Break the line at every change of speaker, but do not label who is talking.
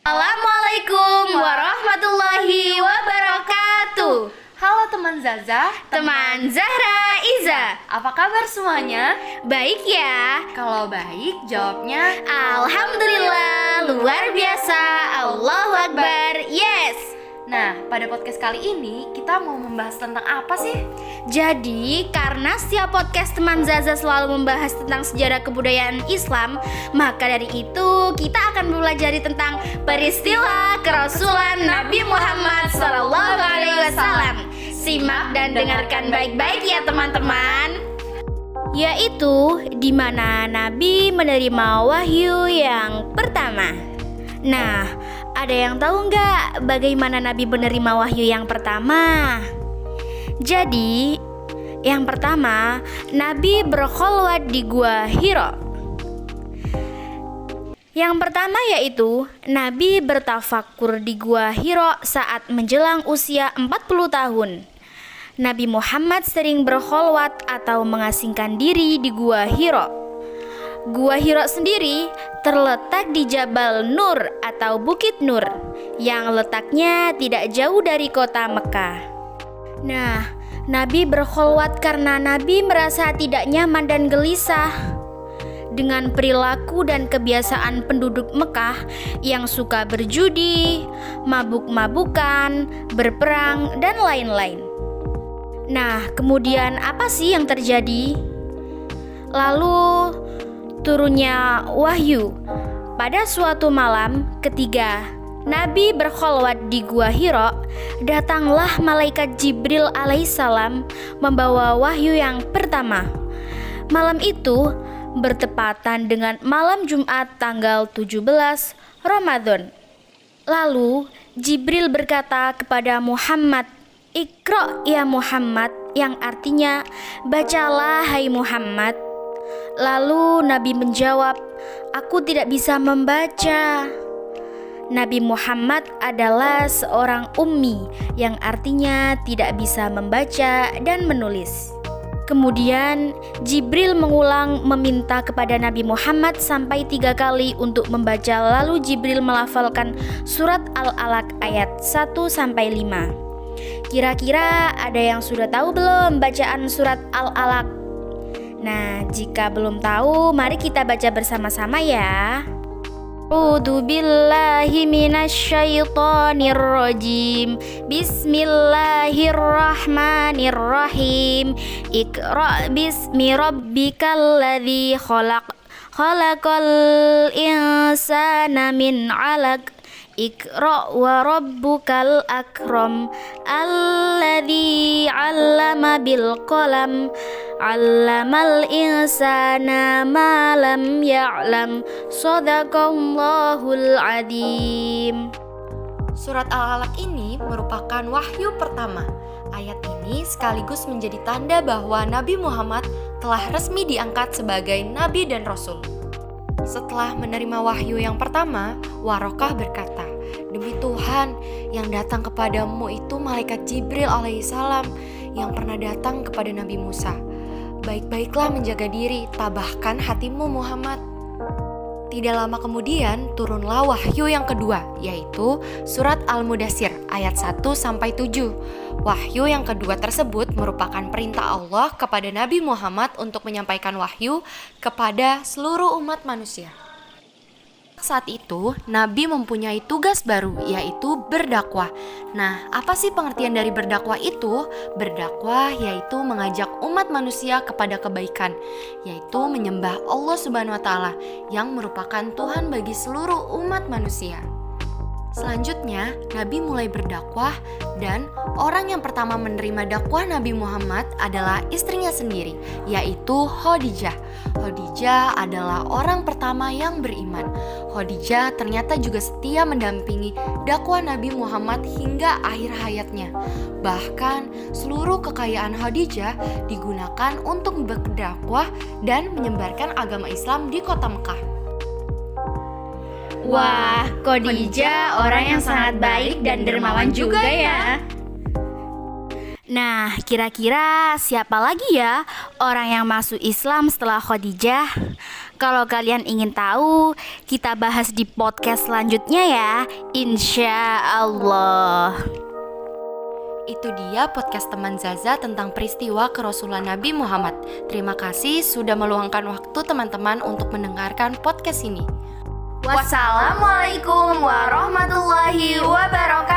Assalamualaikum warahmatullahi wabarakatuh.
Halo teman Zaza,
Teman Zahra Iza,
apa kabar semuanya?
baik ya?
Kalau baik, jawabnya
Alhamdulillah, luar biasa. Allahu Akbar, yes.
Nah, pada podcast kali ini kita mau membahas tentang apa sih?
Jadi, karena setiap podcast teman Zaza selalu membahas tentang sejarah kebudayaan Islam, maka dari itu kita akan mempelajari tentang peristiwa kerasulan Nabi Muhammad SAW. Simak dan dengarkan baik-baik ya teman-teman. Yaitu di mana Nabi menerima wahyu yang pertama. Nah, ada yang tahu nggak bagaimana Nabi menerima wahyu yang pertama? Jadi, yang pertama, Nabi berkholwat di Gua Hira. Yang pertama yaitu Nabi bertafakur di Gua Hira saat menjelang usia 40 tahun. Nabi Muhammad sering berkholwat atau mengasingkan diri di Gua Hira. Gua Hira sendiri terletak di Jabal Nur atau Bukit Nur yang letaknya tidak jauh dari kota Mekah. Nah, Nabi berkholwat karena Nabi merasa tidak nyaman dan gelisah dengan perilaku dan kebiasaan penduduk Mekah yang suka berjudi, mabuk-mabukan, berperang, dan lain-lain. Nah, kemudian apa sih yang terjadi? Lalu turunnya wahyu. Pada suatu malam ketika Nabi berkholwat di Gua Hira, datanglah malaikat Jibril alaihissalam membawa wahyu yang pertama. Malam itu bertepatan dengan malam Jumat tanggal 17 Ramadan. Lalu Jibril berkata kepada Muhammad, "Iqra ya Muhammad," yang artinya bacalah hai Muhammad. Lalu Nabi menjawab, "Aku tidak bisa membaca." Nabi Muhammad adalah seorang ummi yang artinya tidak bisa membaca dan menulis. Kemudian Jibril mengulang meminta kepada Nabi Muhammad sampai 3 kali untuk membaca. Lalu Jibril melafalkan surat Al-Alaq ayat 1-5. Kira-kira ada yang sudah tahu belum bacaan surat Al-Alaq? Nah, jika belum tahu, mari kita baca bersama-sama ya. A'udzu billahi minasyaitonir rajim. Bismillahirrahmanirrahim. Iqra bismi rabbikal ladzi khalaq. Khalaqal insana min 'alaq. Iqra wa rabbukal akram. Alladzi 'allama bil qalam. 'Allamal insana ma lam ya'lam. Shadaqallahul adzim.
Surat Al-Alaq ini merupakan wahyu pertama. Ayat ini sekaligus menjadi tanda bahwa Nabi Muhammad telah resmi diangkat sebagai Nabi dan Rasul. Setelah menerima wahyu yang pertama, Warokah berkata, "Demi Tuhan, yang datang kepadamu itu malaikat Jibril alaihissalam yang pernah datang kepada Nabi Musa. Baik-baiklah menjaga diri, tabahkan hatimu Muhammad." Tidak lama kemudian turunlah wahyu yang kedua, yaitu surat Al-Mudaththir ayat 1-7. Wahyu yang kedua tersebut merupakan perintah Allah kepada Nabi Muhammad untuk menyampaikan wahyu kepada seluruh umat manusia. Saat itu, Nabi mempunyai tugas baru, yaitu berdakwah. Nah, apa sih pengertian dari berdakwah itu? Berdakwah yaitu mengajak umat manusia kepada kebaikan, yaitu menyembah Allah Subhanahu wa Ta'ala yang merupakan Tuhan bagi seluruh umat manusia. Selanjutnya, Nabi mulai berdakwah dan orang yang pertama menerima dakwah Nabi Muhammad adalah istrinya sendiri, yaitu Khadijah. Khadijah adalah orang pertama yang beriman. Khadijah ternyata juga setia mendampingi dakwah Nabi Muhammad hingga akhir hayatnya. Bahkan seluruh kekayaan Khadijah digunakan untuk berdakwah dan menyebarkan agama Islam di kota Mekah.
Wah, Khadijah orang yang sangat baik dan dermawan juga ya. Nah, kira-kira siapa lagi ya orang yang masuk Islam setelah Khadijah? Kalau kalian ingin tahu, kita bahas di podcast selanjutnya ya, insya Allah.
Itu dia podcast teman Zaza tentang peristiwa kerasulan Nabi Muhammad. Terima kasih sudah meluangkan waktu teman-teman untuk mendengarkan podcast ini.
Wassalamualaikum warahmatullahi wabarakatuh.